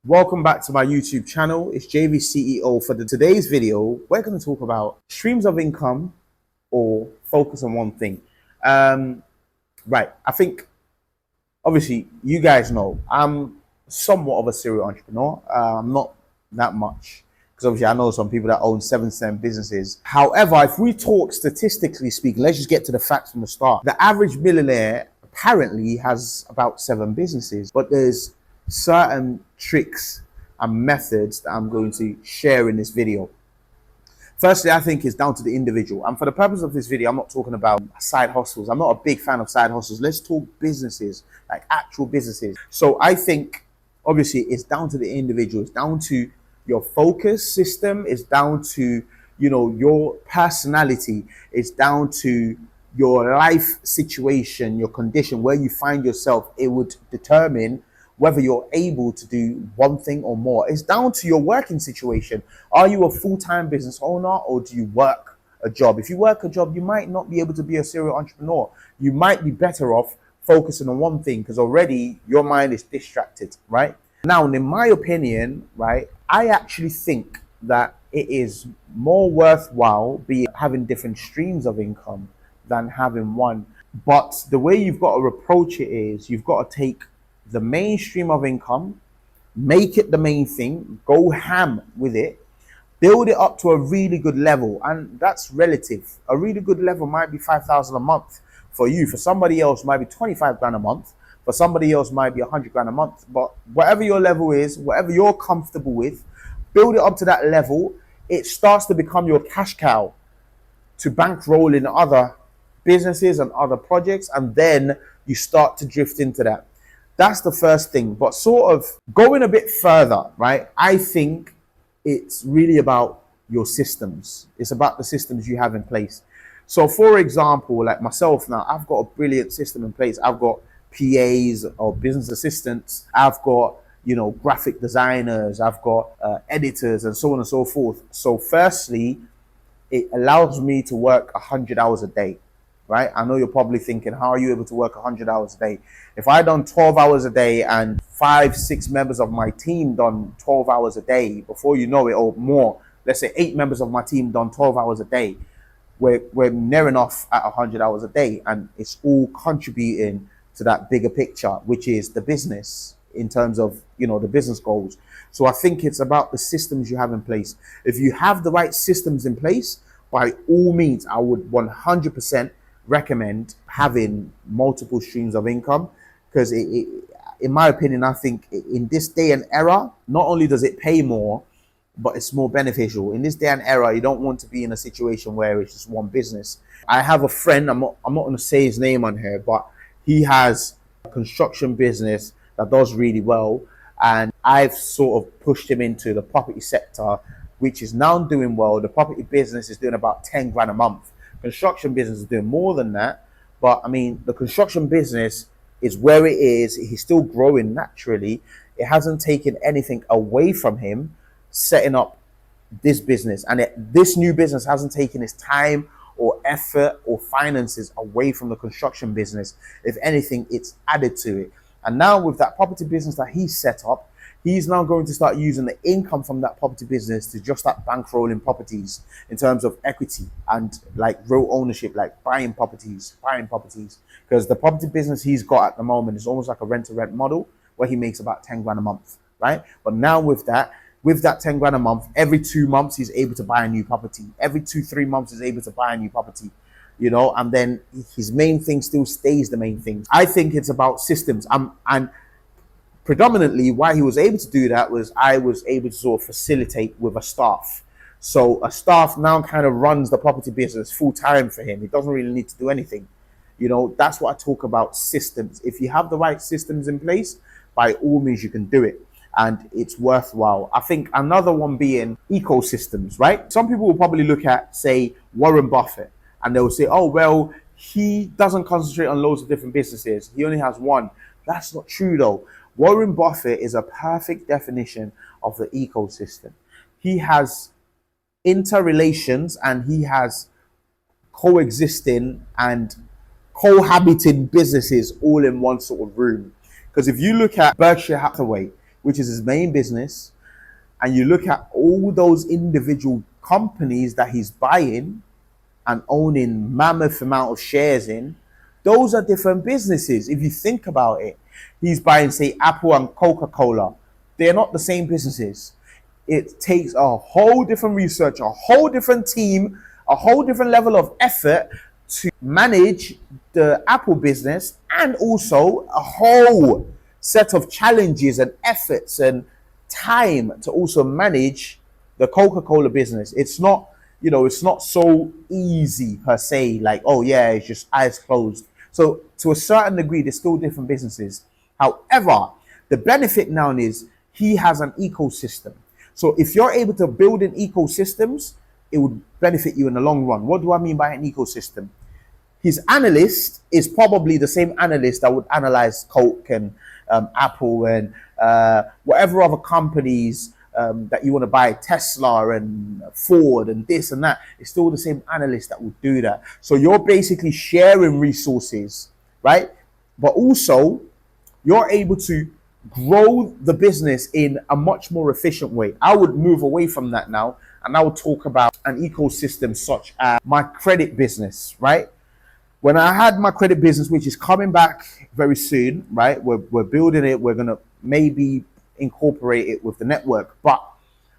Welcome back to my YouTube channel. It's JVceo. For today's video, we're going to talk about streams of income or focus on one thing. Right. I think, obviously, you guys know I'm somewhat of a serial entrepreneur. I'm not that much because obviously I know some people that own 7 businesses. However, if we talk statistically speaking, let's just get to the facts from the start. The average millionaire apparently has about 7 businesses, but there's certain tricks and methods that I'm going to share in this video. Firstly, I think it's down to the individual. And for the purpose of this video, I'm not talking about side hustles. I'm not a big fan of side hustles. Let's talk businesses, like actual businesses. So I think, obviously, it's down to the individual. It's down to your focus system. It's down to, your personality. It's down to your life situation, your condition, where you find yourself. It would determine whether you're able to do one thing or more. It's down to your working situation. Are you a full-time business owner or do you work a job? If you work a job, you might not be able to be a serial entrepreneur. You might be better off focusing on one thing because already your mind is distracted, right? Now, in my opinion, right, I actually think that it is more worthwhile having different streams of income than having one. But the way you've got to approach it is you've got to take the main stream of income, make it the main thing, go ham with it, build it up to a really good level. And that's relative. A really good level might be 5,000 a month for you. For somebody else, might be 25 grand a month. For somebody else, might be 100 grand a month. But whatever your level is, whatever you're comfortable with, build it up to that level. It starts to become your cash cow to bankroll in other businesses and other projects. And then you start to drift into that. That's the first thing. But sort of going a bit further, right? I think it's really about your systems. It's about the systems you have in place. So for example, like myself now, I've got a brilliant system in place. I've got PAs or business assistants. I've got, graphic designers. I've got editors and so on and so forth. So firstly, it allows me to work 100 hours a day. Right? I know you're probably thinking, how are you able to work 100 hours a day? If I done 12 hours a day and 5-6 members of my team done 12 hours a day, before you know it, or more, let's say 8 members of my team done 12 hours a day, we're near enough at 100 hours a day, and it's all contributing to that bigger picture, which is the business in terms of, the business goals. So I think it's about the systems you have in place. If you have the right systems in place, by all means, I would 100% recommend having multiple streams of income because in my opinion, I think in this day and era, not only does it pay more, but it's more beneficial. In this day and era, you don't want to be in a situation where it's just one business. I have a friend, I'm not going to say his name on here, but he has a construction business that does really well. And I've sort of pushed him into the property sector, which is now doing well. The property business is doing about 10 grand a month. Construction business is doing more than that. But I mean, the construction business is where it is. He's still growing naturally. It hasn't taken anything away from him setting up this business. And this new business hasn't taken his time or effort or finances away from the construction business. If anything, it's added to it. And now with that property business that he set up, he's now going to start using the income from that property business to just start bankrolling properties in terms of equity and like real ownership, like buying properties. Because the property business he's got at the moment is almost like a rent-to-rent model where he makes about 10 grand a month, right? But now with that 10 grand a month, every 2 months he's able to buy a new property. Every 2-3 months he's able to buy a new property. And then his main thing still stays the main thing. I think it's about systems. And predominantly why he was able to do that was I was able to sort of facilitate with a staff. So a staff now kind of runs the property business full time for him. He doesn't really need to do anything. That's what I talk about, systems. If you have the right systems in place, by all means you can do it. And it's worthwhile. I think another one being ecosystems, right? Some people will probably look at, say, Warren Buffett, and they'll say, oh, well, he doesn't concentrate on loads of different businesses. He only has one. That's not true, though. Warren Buffett is a perfect definition of the ecosystem. He has interrelations and he has coexisting and cohabiting businesses all in one sort of room. Because if you look at Berkshire Hathaway, which is his main business, and you look at all those individual companies that he's buying and owning mammoth amount of shares in, those are different businesses. If you think about it, he's buying, say, Apple and Coca-Cola. They're not the same businesses. It takes a whole different research, a whole different team, a whole different level of effort to manage the Apple business, and also a whole set of challenges and efforts and time to also manage the Coca-Cola business. It's not, it's not so easy per se, like, oh yeah, it's just eyes closed. So to a certain degree, they're still different businesses. However, the benefit now is he has an ecosystem. So if you're able to build in ecosystems, it would benefit you in the long run. What do I mean by an ecosystem? His analyst is probably the same analyst that would analyze Coke and Apple and whatever other companies that you want to buy, Tesla and Ford and this and that. It's still the same analyst that will do that. So you're basically sharing resources, right? But also you're able to grow the business in a much more efficient way. I would move away from that now, and I would talk about an ecosystem such as my credit business, right? When I had my credit business, which is coming back very soon, right? We're building it. We're going to maybe incorporate it with the network. But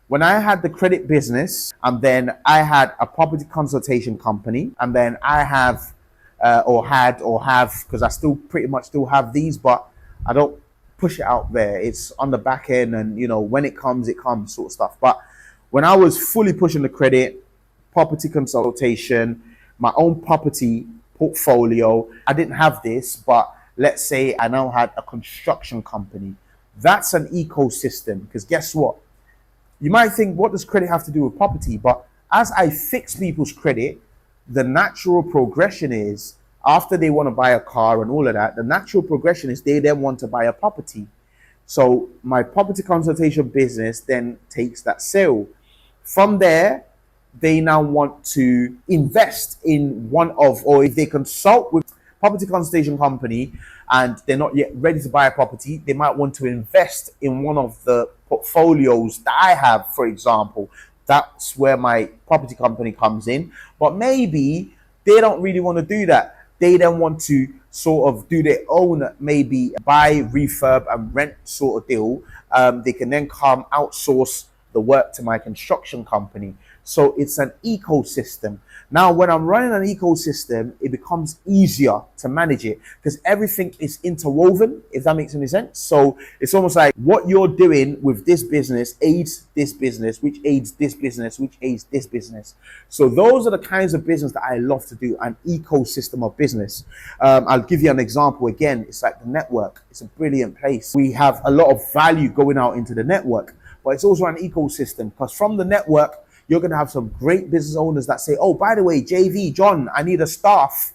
when I had the credit business, and then I had a property consultation company, and then I have, because I still pretty much still have these, but I don't push it out there. It's on the back end, and when it comes sort of stuff. But when I was fully pushing the credit, property consultation, my own property portfolio, I didn't have this, but let's say I now had a construction company. That's an ecosystem, because guess what? You might think, what does credit have to do with property? But as I fix people's credit, the natural progression is, after they want to buy a car and all of that, the natural progression is they then want to buy a property. So my property consultation business then takes that sale. From there, they now want to invest in one of, or if they consult with property consultation company and they're not yet ready to buy a property, they might want to invest in one of the portfolios that I have, for example. That's where my property company comes in. But maybe they don't really want to do that. They then want to sort of do their own, maybe buy, refurb and rent sort of deal. They can then come outsource the work to my construction company. So it's an ecosystem. Now, when I'm running an ecosystem, it becomes easier to manage it because everything is interwoven, if that makes any sense. So it's almost like what you're doing with this business aids this business, which aids this business, which aids this business. So those are the kinds of business that I love to do, an ecosystem of business. I'll give you an example again. It's like the network. It's a brilliant place. We have a lot of value going out into the network, but it's also an ecosystem because from the network, you're going to have some great business owners that say, oh, by the way, JV, John, I need a staff.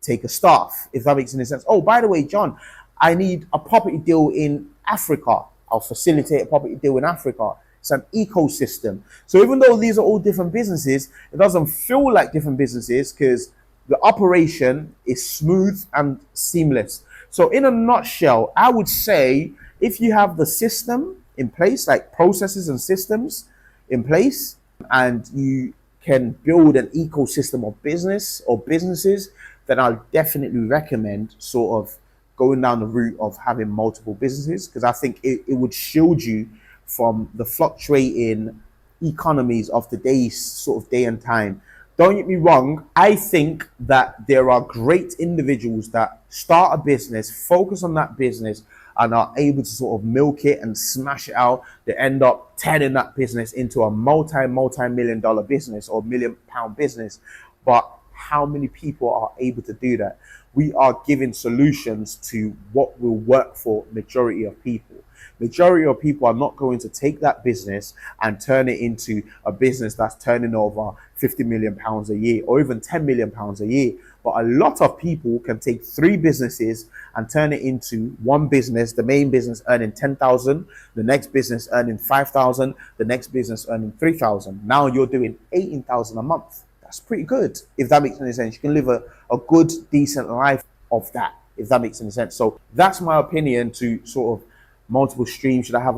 Take a staff, if that makes any sense. Oh, by the way, John, I need a property deal in Africa. I'll facilitate a property deal in Africa. It's an ecosystem. So even though these are all different businesses, it doesn't feel like different businesses because the operation is smooth and seamless. So in a nutshell, I would say if you have the system in place, like processes and systems in place, and you can build an ecosystem of business or businesses, then I'll definitely recommend sort of going down the route of having multiple businesses, because I think it would shield you from the fluctuating economies of today's sort of day and time. Don't get me wrong, I think that there are great individuals that start a business, focus on that business, and are able to sort of milk it and smash it out. They end up turning that business into a multi-million dollar business or £1 million business. But how many people are able to do that? We are giving solutions to what will work for majority of people. Majority of people are not going to take that business and turn it into a business that's turning over £50 million a year or even £10 million a year. But a lot of people can take 3 businesses and turn it into one business, the main business earning 10,000, the next business earning 5,000, the next business earning 3,000. Now you're doing 18,000 a month. That's pretty good, if that makes any sense. You can live a good, decent life of that, if that makes any sense. So that's my opinion to sort of multiple streams? Should I have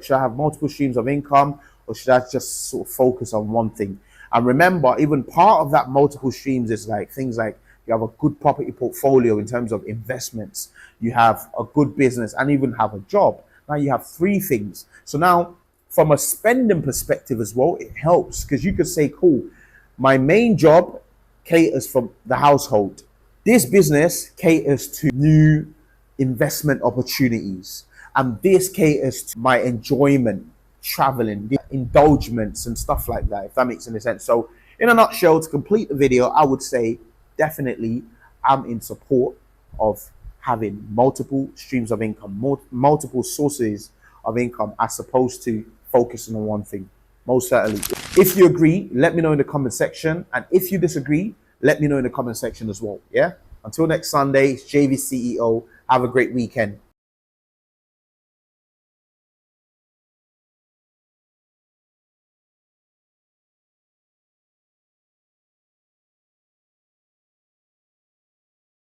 should I have multiple streams of income, or should I just sort of focus on one thing? And remember, even part of that multiple streams is like things like you have a good property portfolio in terms of investments, you have a good business, and even have a job. Now you have three things. So now from a spending perspective as well, it helps because you could say, cool, my main job caters for the household. This business caters to new investment opportunities. And this caters to my enjoyment, traveling, the indulgements and stuff like that, if that makes any sense. So in a nutshell, to complete the video, I would say definitely I'm in support of having multiple streams of income, multiple sources of income, as opposed to focusing on one thing. Most certainly. If you agree, let me know in the comment section. And if you disagree, let me know in the comment section as well. Yeah. Until next Sunday, it's JVceo. Have a great weekend.